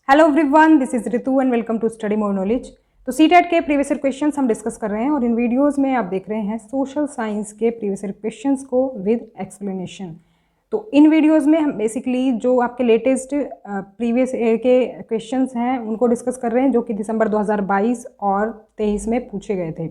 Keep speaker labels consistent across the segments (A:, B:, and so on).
A: Hello everyone, this is Ritu and welcome to study more knowledge. तो CTET के previous year questions हम discuss कर रहे हैं और इन वीडियोस में आप देख रहे हैं सोशल साइंस के प्रीवियस ईयर क्वेश्चंस को विद एक्सप्लेनेशन। तो इन वीडियोस में हम बेसिकली जो आपके लेटेस्ट प्रीवियस ईयर के क्वेश्चंस हैं उनको डिस्कस कर रहे हैं, जो कि दिसंबर 2022 और 23 में पूछे गए थे।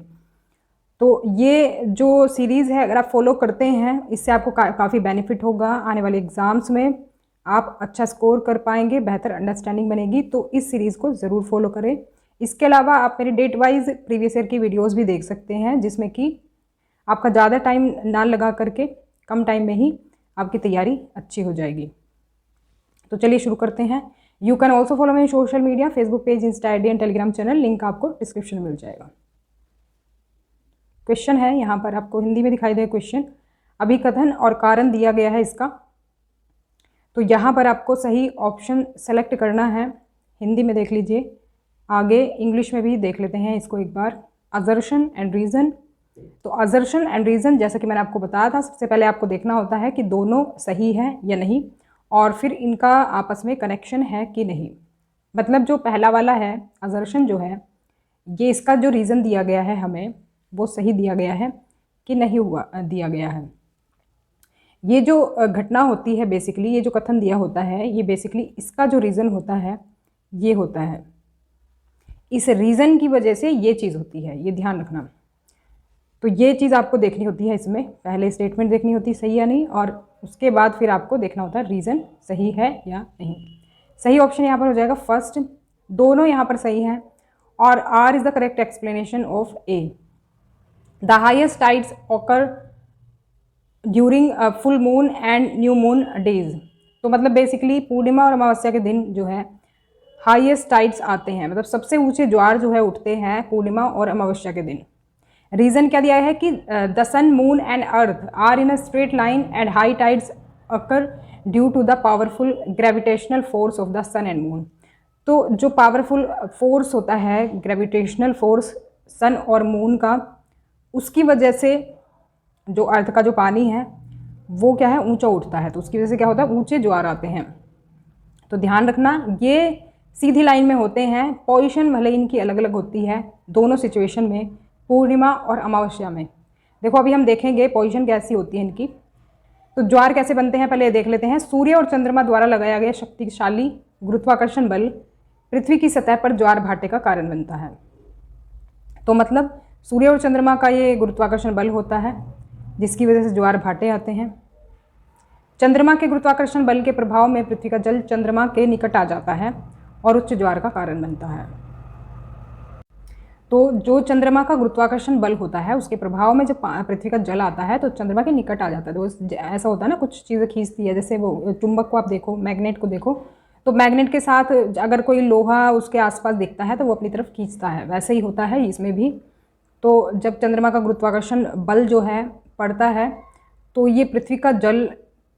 A: तो ये जो सीरीज़ है अगर आप फॉलो करते हैं इससे आपको काफ़ी बेनिफिट होगा। आने वाले एग्ज़ाम्स में आप अच्छा स्कोर कर पाएंगे, बेहतर अंडरस्टैंडिंग बनेगी। तो इस सीरीज़ को ज़रूर फॉलो करें। इसके अलावा आप मेरे डेट वाइज प्रीवियस ईयर की वीडियोस भी देख सकते हैं, जिसमें कि आपका ज़्यादा टाइम ना लगा करके कम टाइम में ही आपकी तैयारी अच्छी हो जाएगी। तो चलिए शुरू करते हैं। You can also follow my social media, Facebook page, Insta ID and Telegram channel, link आपको डिस्क्रिप्शन में मिल जाएगा। क्वेश्चन है यहाँ पर आपको हिंदी में दिखाई दे क्वेश्चन, अभिकथन और कारण दिया गया है इसका। तो यहाँ पर आपको सही ऑप्शन सेलेक्ट करना है। हिंदी में देख लीजिए, आगे इंग्लिश में भी देख लेते हैं इसको एक बार। Assertion and reason. तो असर्शन एंड रीज़न जैसा कि मैंने आपको बताया था, सबसे पहले आपको देखना होता है कि दोनों सही है या नहीं, और फिर इनका आपस में कनेक्शन है कि नहीं। मतलब जो पहला वाला है असर्शन जो है, ये इसका जो रीज़न दिया गया है हमें वो सही दिया गया है कि नहीं हुआ दिया गया है। ये जो घटना होती है बेसिकली, ये जो कथन दिया होता है, ये बेसिकली इसका जो रीज़न होता है ये होता है, इस रीज़न की वजह से ये चीज़ होती है, ये ध्यान रखना। तो ये चीज़ आपको देखनी होती है, इसमें पहले स्टेटमेंट देखनी होती है सही या नहीं, और उसके बाद फिर आपको देखना होता है रीज़न सही है या नहीं। सही ऑप्शन यहाँ पर हो जाएगा फर्स्ट, दोनों यहाँ पर सही हैं, और R is the correct explanation of A. The highest tides occur during full moon and new moon days. तो मतलब बेसिकली पूर्णिमा और अमावस्या के दिन जो है हाईएस्ट टाइड्स आते हैं, मतलब सबसे ऊंचे ज्वार जो है उठते हैं पूर्णिमा और अमावस्या के दिन। रीज़न क्या दिया है कि the sun, moon and earth are in a straight line and high tides occur due to the powerful gravitational force of the sun and moon. तो जो पावरफुल फोर्स होता है, ग्रेविटेशनल फोर्स सन और मून का, उसकी वजह से जो अर्थ का जो पानी है वो क्या है ऊंचा उठता है, तो उसकी वजह से क्या होता है ऊंचे ज्वार आते हैं। तो ध्यान रखना ये सीधी लाइन में होते हैं, पोजीशन भले इनकी अलग अलग होती है दोनों सिचुएशन में, पूर्णिमा और अमावस्या में। देखो अभी हम देखेंगे पोजीशन कैसी होती है इनकी। तो ज्वार कैसे बनते हैं पहले देख लेते हैं। सूर्य और चंद्रमा द्वारा लगाया गया शक्तिशाली गुरुत्वाकर्षण बल पृथ्वी की सतह पर ज्वार भाटे का कारण बनता है। तो मतलब सूर्य और चंद्रमा का ये गुरुत्वाकर्षण बल होता है जिसकी वजह से ज्वार भाटे आते हैं। चंद्रमा के गुरुत्वाकर्षण बल के प्रभाव में पृथ्वी का जल चंद्रमा के निकट आ जाता है और उच्च ज्वार का कारण बनता है। तो जो चंद्रमा का गुरुत्वाकर्षण बल होता है उसके प्रभाव में जब पृथ्वी का जल आता है तो चंद्रमा के निकट आ जाता है। तो ऐसा होता है ना, कुछ चीज़ें खींचती है, जैसे वो चुंबक को आप देखो, मैग्नेट को देखो, तो मैग्नेट के साथ अगर कोई लोहा उसके आसपास दिखता है तो वो अपनी तरफ खींचता है, वैसे ही होता है इसमें भी। तो जब चंद्रमा का गुरुत्वाकर्षण बल जो है पड़ता है तो ये पृथ्वी का जल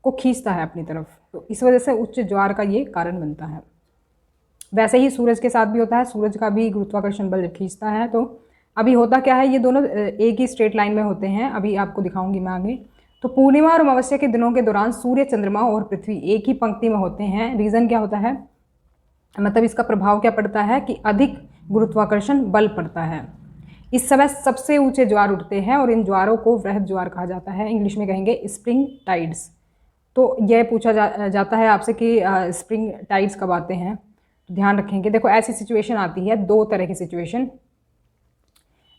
A: को खींचता है अपनी तरफ, तो इस वजह से उच्च ज्वार का ये कारण बनता है। वैसे ही सूरज के साथ भी होता है, सूरज का भी गुरुत्वाकर्षण बल जब खींचता है तो अभी होता क्या है, ये दोनों एक ही स्ट्रेट लाइन में होते हैं, अभी आपको दिखाऊंगी मैं आगे। तो पूर्णिमा और अमावस्या के दिनों के दौरान सूर्य, चंद्रमा और पृथ्वी एक ही पंक्ति में होते हैं। रीज़न क्या होता है, मतलब इसका प्रभाव क्या पड़ता है कि अधिक गुरुत्वाकर्षण बल पड़ता है। इस समय सबसे ऊंचे ज्वार उठते हैं और इन ज्वारों को वृहद ज्वार कहा जाता है, इंग्लिश में कहेंगे स्प्रिंग टाइड्स। तो यह पूछा जाता है आपसे कि स्प्रिंग टाइड्स कब आते हैं, तो ध्यान रखेंगे। देखो ऐसी सिचुएशन आती है, दो तरह की सिचुएशन,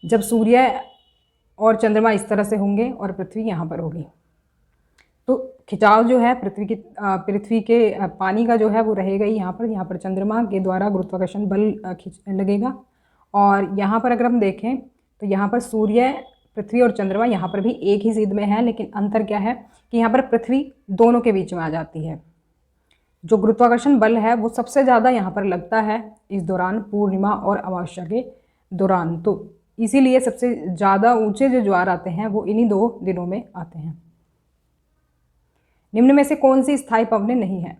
A: जब सूर्य और चंद्रमा इस तरह से होंगे और पृथ्वी यहाँ पर होगी, तो खिंचाव जो है पृथ्वी के पानी का जो है वो रहेगा ही यहाँ पर चंद्रमा के द्वारा गुरुत्वाकर्षण बल लगेगा। और यहाँ पर अगर हम देखें तो यहाँ पर सूर्य, पृथ्वी और चंद्रमा यहाँ पर भी एक ही सीध में है, लेकिन अंतर क्या है कि यहाँ पर पृथ्वी दोनों के बीच में आ जाती है। जो गुरुत्वाकर्षण बल है वो सबसे ज़्यादा यहाँ पर लगता है इस दौरान, पूर्णिमा और अमावस्या के दौरान। तो इसीलिए सबसे ज़्यादा ऊंचे जो ज्वार आते हैं वो इन्हीं दो दिनों में आते हैं। निम्न में से कौन सी स्थायी पवनें नहीं है,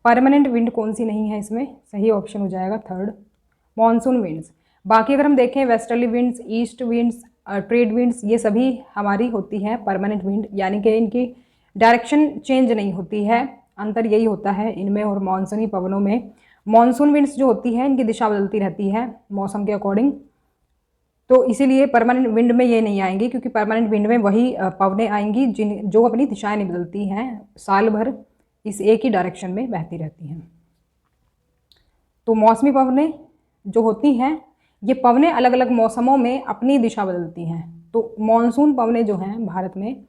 A: परमानेंट विंड कौन सी नहीं है इसमें, सही ऑप्शन हो जाएगा थर्ड, मॉनसून विंड्स। बाकी अगर हम देखें westerly winds, east winds, trade winds, ये सभी हमारी होती हैं परमानेंट विंड, यानी कि इनकी डायरेक्शन चेंज नहीं होती है, अंतर यही होता है इनमें और मॉनसूनी पवनों में। मॉनसून विंड्स जो होती है इनकी दिशा बदलती रहती है मौसम के अकॉर्डिंग, तो इसीलिए परमानेंट विंड में ये नहीं आएंगी, क्योंकि परमानेंट विंड में वही पवनें आएंगी जो अपनी दिशाएं नहीं बदलती हैं, साल भर इस एक ही डायरेक्शन में बहती रहती हैं। तो मौसमी पवनें जो होती हैं, ये पवनें अलग अलग मौसमों में अपनी दिशा बदलती हैं। तो मॉनसून पवनें जो हैं भारत में,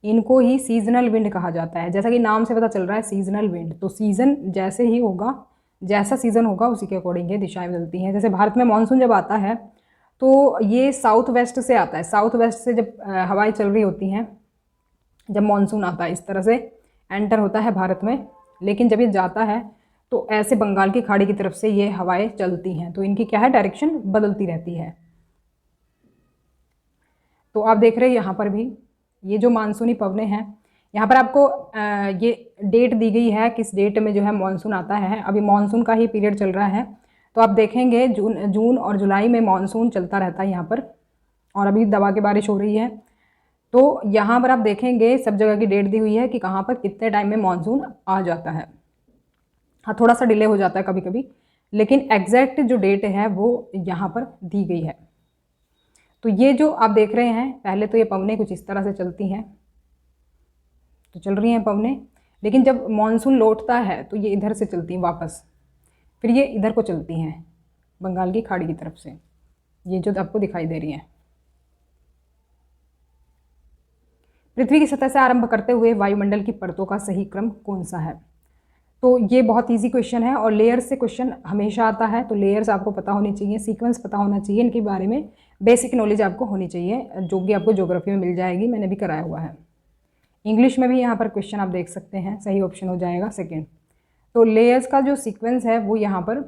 A: इनको ही सीजनल विंड कहा जाता है। जैसा कि नाम से पता चल रहा है सीजनल विंड, तो सीज़न जैसे ही होगा, जैसा सीज़न होगा उसी के अकॉर्डिंग ये दिशाएं बदलती हैं। जैसे भारत में मानसून जब आता है तो ये साउथ वेस्ट से आता है। साउथ वेस्ट से जब हवाएं चल रही होती हैं, जब मानसून आता है इस तरह से एंटर होता है भारत में, लेकिन जब ये जाता है तो ऐसे बंगाल की खाड़ी की तरफ से ये हवाएं चलती हैं, तो इनकी क्या है, डायरेक्शन बदलती रहती है। तो आप देख रहे हैं यहाँ पर भी ये जो मानसूनी पवनें हैं, यहाँ पर आपको ये डेट दी गई है किस डेट में जो है मानसून आता है। अभी मानसून का ही पीरियड चल रहा है, तो आप देखेंगे जून और जुलाई में मानसून चलता रहता है यहाँ पर, और अभी दबा के बारिश हो रही है। तो यहाँ पर आप देखेंगे सब जगह की डेट दी हुई है कि कहाँ पर कितने टाइम में मानसून आ जाता है। हाँ, थोड़ा सा डिले हो जाता है कभी कभी, लेकिन एग्जैक्ट जो डेट है वो यहाँ पर दी गई है। तो ये जो आप देख रहे हैं, पहले तो ये पवनें कुछ इस तरह से चलती हैं, तो चल रही हैं पवनें, लेकिन जब मानसून लौटता है तो ये इधर से चलती हैं वापस, फिर ये इधर को चलती हैं बंगाल की खाड़ी की तरफ से, ये जो आपको दिखाई दे रही हैं। पृथ्वी की सतह से आरंभ करते हुए वायुमंडल की परतों का सही क्रम कौन सा है? तो ये बहुत इजी क्वेश्चन है, और लेयर्स से क्वेश्चन हमेशा आता है, तो लेयर्स आपको पता होनी चाहिए, सीक्वेंस पता होना चाहिए, इनके बारे में बेसिक नॉलेज आपको होनी चाहिए, जो कि आपको ज्योग्राफी में मिल जाएगी, मैंने भी कराया हुआ है। इंग्लिश में भी यहाँ पर क्वेश्चन आप देख सकते हैं, सही ऑप्शन हो जाएगा सेकेंड। तो लेयर्स का जो सीक्वेंस है वो यहाँ पर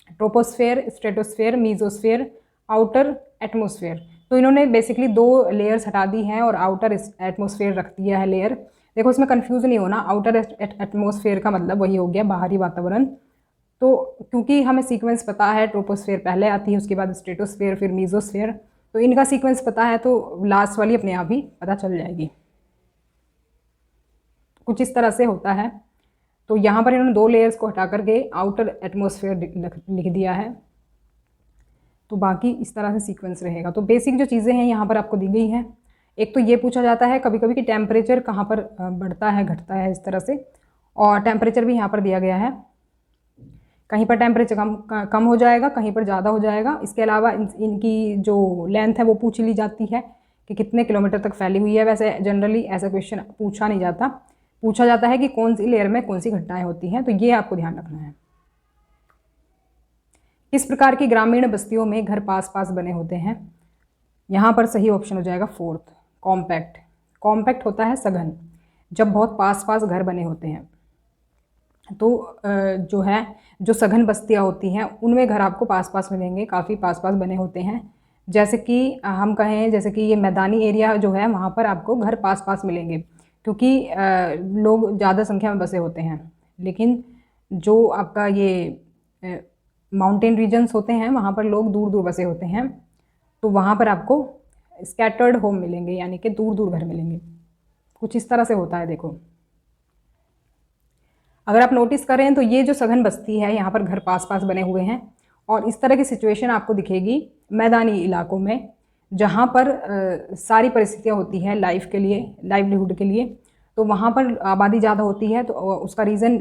A: troposphere, stratosphere, mesosphere, outer atmosphere. तो इन्होंने बेसिकली 2 लेयर्स हटा दी हैं और आउटर एटमोस्फेयर रख दिया है लेयर। देखो इसमें कंफ्यूज नहीं होना, आउटर एटमोस्फेयर का मतलब वही हो गया बाहरी वातावरण। तो क्योंकि हमें सीक्वेंस पता है, ट्रोपोस्फेयर पहले आती है, उसके बाद स्ट्रेटोस्फेयर, फिर मीजोस्फेयर, तो इनका सीक्वेंस पता है, तो लास्ट वाली अपने आप ही पता चल जाएगी। कुछ इस तरह से होता है। तो यहाँ पर इन्होंने 2 लेयर्स को हटा करके आउटर एटमोस्फेयर लिख दिया है, तो बाकी इस तरह से सीक्वेंस रहेगा। तो बेसिक जो चीज़ें हैं यहाँ पर आपको दी गई हैं। एक तो ये पूछा जाता है कभी कभी कि टेम्परेचर कहाँ पर बढ़ता है घटता है, इस तरह से, और टेम्परेचर भी यहाँ पर दिया गया है, कहीं पर टेम्परेचर कम हो जाएगा, कहीं पर ज़्यादा हो जाएगा। इसके अलावा इनकी जो लेंथ है वो पूछ ली जाती है कि कितने किलोमीटर तक फैली हुई है। वैसे जनरली ऐसा क्वेश्चन पूछा नहीं जाता, पूछा जाता है कि कौन सी लेयर में कौन सी घटनाएं होती हैं, तो ये आपको ध्यान रखना है। किस प्रकार की ग्रामीण बस्तियों में घर पास पास बने होते हैं? यहाँ पर सही ऑप्शन हो जाएगा फोर्थ, कॉम्पैक्ट। कॉम्पैक्ट होता है सघन, जब बहुत पास पास घर बने होते हैं। तो जो सघन बस्तियाँ होती हैं उनमें घर आपको पास पास मिलेंगे, काफ़ी पास पास बने होते हैं। जैसे कि हम कहें, जैसे कि ये मैदानी एरिया जो है वहाँ पर आपको घर पास पास मिलेंगे, क्योंकि लोग ज़्यादा संख्या में बसे होते हैं। लेकिन जो आपका ये माउंटेन रीजन्स होते हैं वहाँ पर लोग दूर दूर बसे होते हैं, तो वहाँ पर आपको स्कैटर्ड होम मिलेंगे, यानी कि दूर दूर घर मिलेंगे। कुछ इस तरह से होता है। देखो अगर आप नोटिस करें तो ये जो सघन बस्ती है यहाँ पर घर पास पास बने हुए हैं, और इस तरह की सिचुएशन आपको दिखेगी मैदानी इलाकों में, जहाँ पर सारी परिस्थितियाँ होती हैं लाइफ के लिए, लाइवलीहुड के लिए। तो वहाँ पर आबादी ज़्यादा होती है, तो उसका रीज़न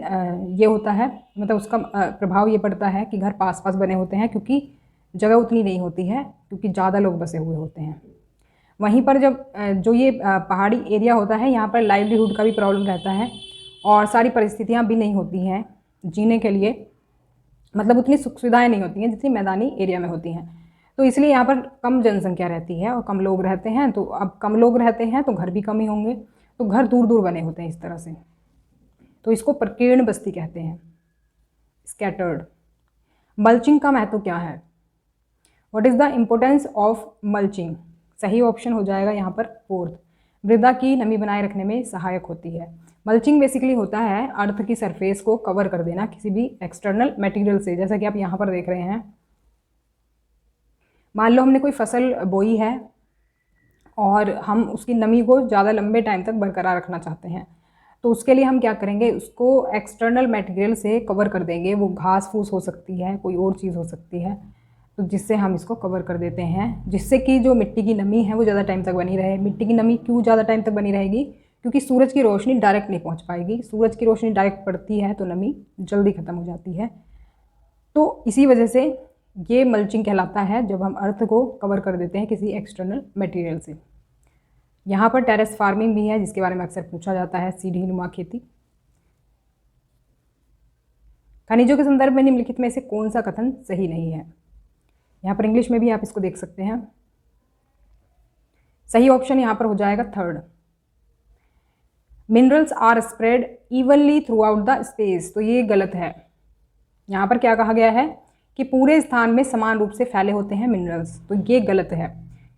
A: ये होता है, मतलब उसका प्रभाव ये पड़ता है कि घर पास पास बने होते हैं, क्योंकि जगह उतनी नहीं होती है, क्योंकि ज़्यादा लोग बसे हुए होते हैं। वहीं पर जब जो ये पहाड़ी एरिया होता है यहाँ पर लाइवलीहुड का भी प्रॉब्लम रहता है, और सारी परिस्थितियाँ भी नहीं होती हैं जीने के लिए, मतलब उतनी सुख सुविधाएँ नहीं होती हैं जितनी मैदानी एरिया में होती हैं। तो इसलिए यहाँ पर कम जनसंख्या रहती है और कम लोग रहते हैं। तो अब कम लोग रहते हैं तो घर भी कम ही होंगे, तो घर दूर दूर बने होते हैं इस तरह से। तो इसको प्रकीर्ण बस्ती कहते हैं, स्कैटर्ड। मल्चिंग का महत्व क्या है? What is the importance of mulching? सही ऑप्शन हो जाएगा यहाँ पर फोर्थ, मृदा की नमी बनाए रखने में सहायक होती है। मल्चिंग बेसिकली होता है अर्थ की सरफेस को कवर कर देना किसी भी एक्सटर्नल मटेरियल से। जैसा कि आप यहाँ पर देख रहे हैं, मान लो हमने कोई फसल बोई है और हम उसकी नमी को ज़्यादा लंबे टाइम तक बरकरार रखना चाहते हैं, तो उसके लिए हम क्या करेंगे, उसको एक्सटर्नल मटेरियल से कवर कर देंगे। वो घास फूस हो सकती है, कोई और चीज़ हो सकती है, तो जिससे हम इसको कवर कर देते हैं, जिससे कि जो मिट्टी की नमी है वो ज़्यादा टाइम तक बनी रहे। मिट्टी की नमी क्यों ज़्यादा टाइम तक बनी रहेगी, क्योंकि सूरज की रोशनी डायरेक्ट नहीं पहुंच पाएगी। सूरज की रोशनी डायरेक्ट पड़ती है तो नमी जल्दी ख़त्म हो जाती है। तो इसी वजह से ये मल्चिंग कहलाता है, जब हम अर्थ को कवर कर देते हैं किसी एक्सटर्नल मटेरियल से। यहाँ पर टेरेस फार्मिंग भी है, जिसके बारे में अक्सर पूछा जाता है, सीढ़ी नुमा खेती। खनिजों के संदर्भ में निम्नलिखित में से कौन सा कथन सही नहीं है। यहाँ पर इंग्लिश में भी आप इसको देख सकते हैं। सही ऑप्शन यहाँ पर हो जाएगा third, minerals are spread evenly throughout the space. तो ये गलत है। यहाँ पर क्या कहा गया है कि पूरे स्थान में समान रूप से फैले होते हैं मिनरल्स, तो ये गलत है,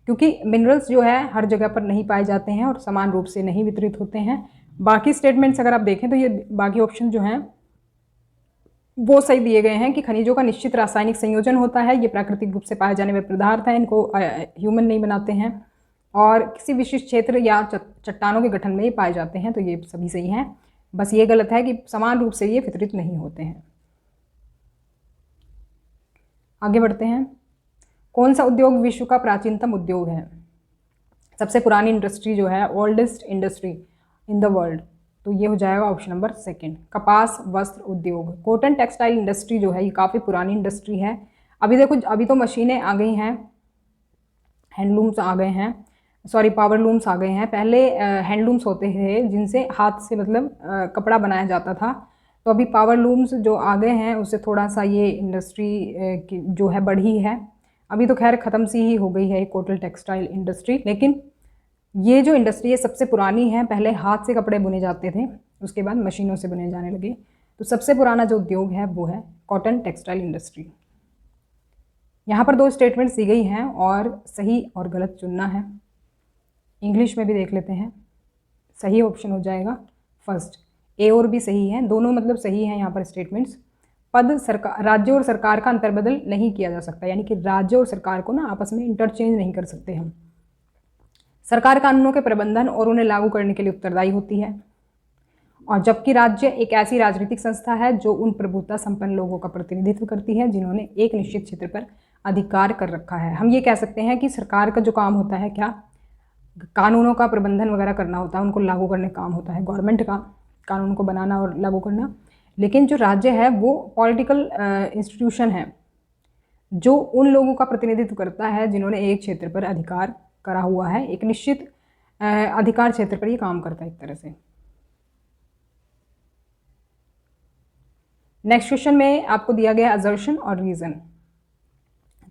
A: क्योंकि मिनरल्स जो है हर जगह पर नहीं पाए जाते हैं और समान रूप से नहीं वितरित होते हैं। बाकी स्टेटमेंट्स अगर आप देखें तो ये बाकी ऑप्शन जो हैं वो सही दिए गए हैं कि खनिजों का निश्चित रासायनिक संयोजन होता है, ये प्राकृतिक रूप से पाए जाने वाले पदार्थ हैं, इनको ह्यूमन नहीं बनाते हैं, और किसी विशिष्ट क्षेत्र या चट्टानों के गठन में ये पाए जाते हैं, तो ये सभी सही हैं। बस ये गलत है कि समान रूप से ये वितरित नहीं होते हैं। आगे बढ़ते हैं। कौन सा उद्योग विश्व का प्राचीनतम उद्योग है? सबसे पुरानी इंडस्ट्री जो है, oldest industry in the world, तो ये हो जाएगा ऑप्शन नंबर सेकंड, कपास वस्त्र उद्योग। कॉटन टेक्सटाइल इंडस्ट्री जो है ये काफ़ी पुरानी इंडस्ट्री है। अभी देखो, अभी तो मशीनें आ गई हैं, हैंडलूम्स आ गए हैं, सॉरी पावर लूम्स आ गए हैं। पहले हैंडलूम्स होते थे जिनसे हाथ से मतलब कपड़ा बनाया जाता था, तो अभी पावर लूम्स जो आ गए हैं उससे थोड़ा सा ये इंडस्ट्री जो है बढ़ी है। अभी तो खैर ख़त्म सी ही हो गई है कॉटन टेक्सटाइल इंडस्ट्री, लेकिन ये जो इंडस्ट्री है सबसे पुरानी है। पहले हाथ से कपड़े बुने जाते थे, उसके बाद मशीनों से बुने जाने लगे। तो सबसे पुराना जो उद्योग है वो है कॉटन टेक्सटाइल इंडस्ट्री। यहाँ पर दो स्टेटमेंट्स दी गई हैं और सही और गलत चुनना है। इंग्लिश में भी देख लेते हैं। सही ऑप्शन हो जाएगा फर्स्ट, ए और बी सही है, दोनों मतलब सही हैं यहाँ पर स्टेटमेंट्स। पद सरकार, राज्य और सरकार का अंतर्बदल नहीं किया जा सकता, यानी कि राज्य और सरकार को ना आपस में इंटरचेंज नहीं कर सकते हम। सरकार कानूनों के प्रबंधन और उन्हें लागू करने के लिए उत्तरदायी होती है, और जबकि राज्य एक ऐसी राजनीतिक संस्था है जो उन प्रभुत्व संपन्न लोगों का प्रतिनिधित्व करती है जिन्होंने एक निश्चित क्षेत्र पर अधिकार कर रखा है। हम ये कह सकते हैं कि सरकार का जो काम होता है, क्या कानूनों का प्रबंधन वगैरह करना होता है, उनको लागू करने का काम होता है गवर्नमेंट का, कानून को बनाना और लागू करना। लेकिन जो राज्य है वो पॉलिटिकल इंस्टीट्यूशन है जो उन लोगों का प्रतिनिधित्व करता है जिन्होंने एक क्षेत्र पर अधिकार करा हुआ है, एक निश्चित अधिकार क्षेत्र पर ये काम करता है एक तरह से। नेक्स्ट क्वेश्चन में आपको दिया गया असर्शन और रीज़न,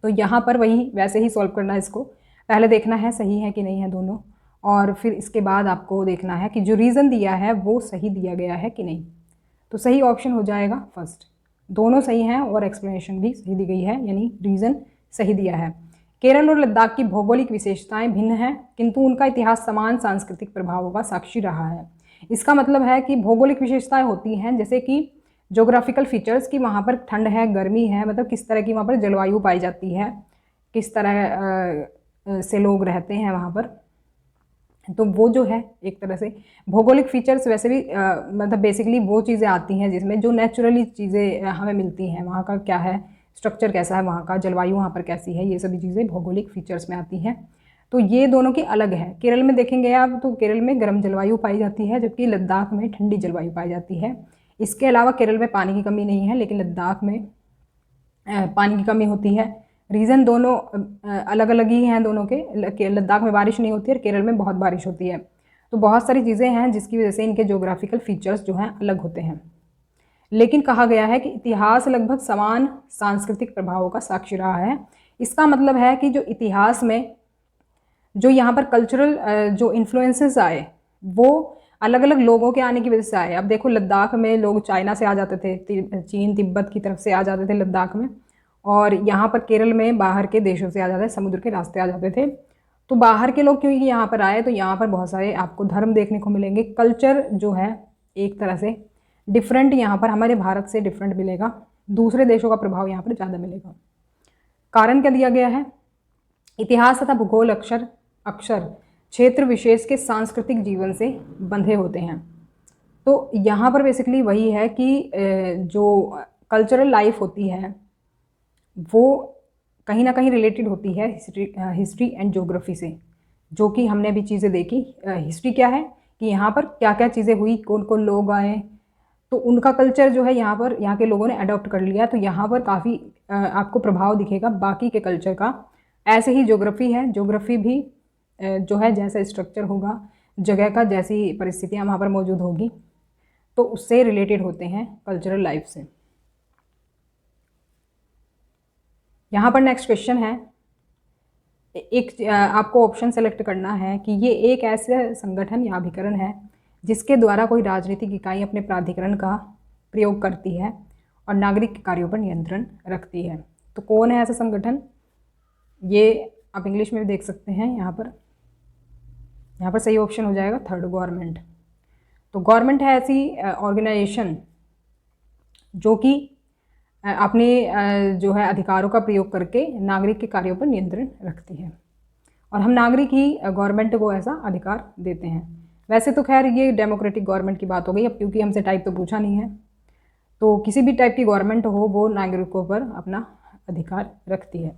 A: तो यहाँ पर वही वैसे ही सॉल्व करना है इसको। पहले देखना है सही है कि नहीं है दोनों, और फिर इसके बाद आपको देखना है कि जो रीज़न दिया है वो सही दिया गया है कि नहीं। तो सही ऑप्शन हो जाएगा फर्स्ट, दोनों सही हैं और एक्सप्लेनेशन भी सही दी गई है, यानी रीज़न सही दिया है। केरल और लद्दाख की भौगोलिक विशेषताएं भिन्न हैं, किंतु उनका इतिहास समान सांस्कृतिक प्रभावों का साक्षी रहा है। इसका मतलब है कि भौगोलिक विशेषताएं होती हैं, जैसे कि जोग्राफिकल फीचर्स की वहाँ पर ठंड है, गर्मी है, मतलब किस तरह की वहाँ पर जलवायु पाई जाती है, किस तरह से लोग रहते हैं वहाँ पर। तो वो जो है एक तरह से भौगोलिक फीचर्स वैसे भी मतलब बेसिकली वो चीज़ें आती हैं जिसमें जो नेचुरली चीज़ें हमें मिलती हैं, वहाँ का क्या है स्ट्रक्चर, कैसा है वहाँ का, जलवायु वहाँ पर कैसी है, ये सभी चीज़ें भौगोलिक फीचर्स में आती हैं। तो ये दोनों की अलग है। केरल में देखेंगे आप तो केरल में गर्म जलवायु पाई जाती है, जबकि लद्दाख में ठंडी जलवायु पाई जाती है। इसके अलावा केरल में पानी की कमी नहीं है, लेकिन लद्दाख में पानी की कमी होती है। रीज़न दोनों अलग अलग ही हैं दोनों के। लद्दाख में बारिश नहीं होती है और केरल में बहुत बारिश होती है। तो बहुत सारी चीज़ें हैं जिसकी वजह से इनके ज्योग्राफिकल फीचर्स जो हैं अलग होते हैं। लेकिन कहा गया है कि इतिहास लगभग समान सांस्कृतिक प्रभावों का साक्षी रहा है। इसका मतलब है कि जो इतिहास में जो यहाँ पर कल्चरल जो इन्फ्लुएंसेस आए वो अलग अलग लोगों के आने की वजह से आए। अब देखो लद्दाख में लोग चाइना से आ जाते थे, चीन तिब्बत की तरफ से आ जाते थे लद्दाख में, और यहाँ पर केरल में बाहर के देशों से आ जाते थे, समुद्र के रास्ते आ जाते थे। तो बाहर के लोग क्योंकि यहाँ पर आए तो यहाँ पर बहुत सारे आपको धर्म देखने को मिलेंगे। कल्चर जो है एक तरह से डिफरेंट यहाँ पर हमारे भारत से डिफरेंट मिलेगा, दूसरे देशों का प्रभाव यहाँ पर ज़्यादा मिलेगा। कारण क्या दिया गया है? इतिहास तथा भूगोल अक्षर क्षेत्र विशेष के सांस्कृतिक जीवन से बंधे होते हैं। तो यहाँ पर बेसिकली वही है कि जो कल्चरल लाइफ होती है वो कहीं ना कहीं रिलेटेड होती है हिस्ट्री एंड ज्योग्राफी से, जो कि हमने अभी चीज़ें देखी। हिस्ट्री क्या है कि यहाँ पर क्या क्या चीज़ें हुई, कौन कौन लोग आए, तो उनका कल्चर जो है यहाँ पर यहाँ के लोगों ने अडॉप्ट कर लिया, तो यहाँ पर काफ़ी आपको प्रभाव दिखेगा बाकी के कल्चर का। ऐसे ही ज्योग्राफी है, ज्योग्राफी भी जो है जैसा स्ट्रक्चर होगा, जगह का जैसी परिस्थितियाँ वहाँ पर मौजूद होगी, तो उससे रिलेटेड होते हैं कल्चरल लाइफ से। यहाँ पर नेक्स्ट क्वेश्चन है, एक आपको ऑप्शन सेलेक्ट करना है कि ये एक ऐसा संगठन या अभिकरण है जिसके द्वारा कोई राजनीतिक इकाई अपने प्राधिकरण का प्रयोग करती है और नागरिक कार्यों पर नियंत्रण रखती है। तो कौन है ऐसा संगठन? ये आप इंग्लिश में भी देख सकते हैं। यहाँ पर सही ऑप्शन हो जाएगा थर्ड, गवर्नमेंट। तो गवर्नमेंट है ऐसी ऑर्गेनाइजेशन जो कि अपने जो है अधिकारों का प्रयोग करके नागरिक के कार्यों पर नियंत्रण रखती है, और हम नागरिक ही गवर्नमेंट को ऐसा अधिकार देते हैं। वैसे तो खैर ये डेमोक्रेटिक गवर्नमेंट की बात हो गई अब, क्योंकि हमसे टाइप तो पूछा नहीं है। तो किसी भी टाइप की गवर्नमेंट हो वो नागरिकों पर अपना अधिकार रखती है।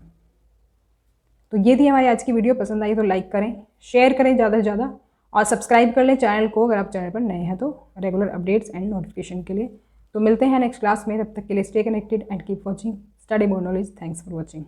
A: तो ये थी हमारी आज की वीडियो। पसंद आई तो लाइक करें, शेयर करें ज़्यादा से ज़्यादा, और सब्सक्राइब कर लें चैनल को अगर आप चैनल पर नए हैं तो, रेगुलर अपडेट्स एंड नोटिफिकेशन के लिए। तो मिलते हैं नेक्स्ट क्लास में, तब तक के लिए stay connected and keep watching study more knowledge. Thanks for watching.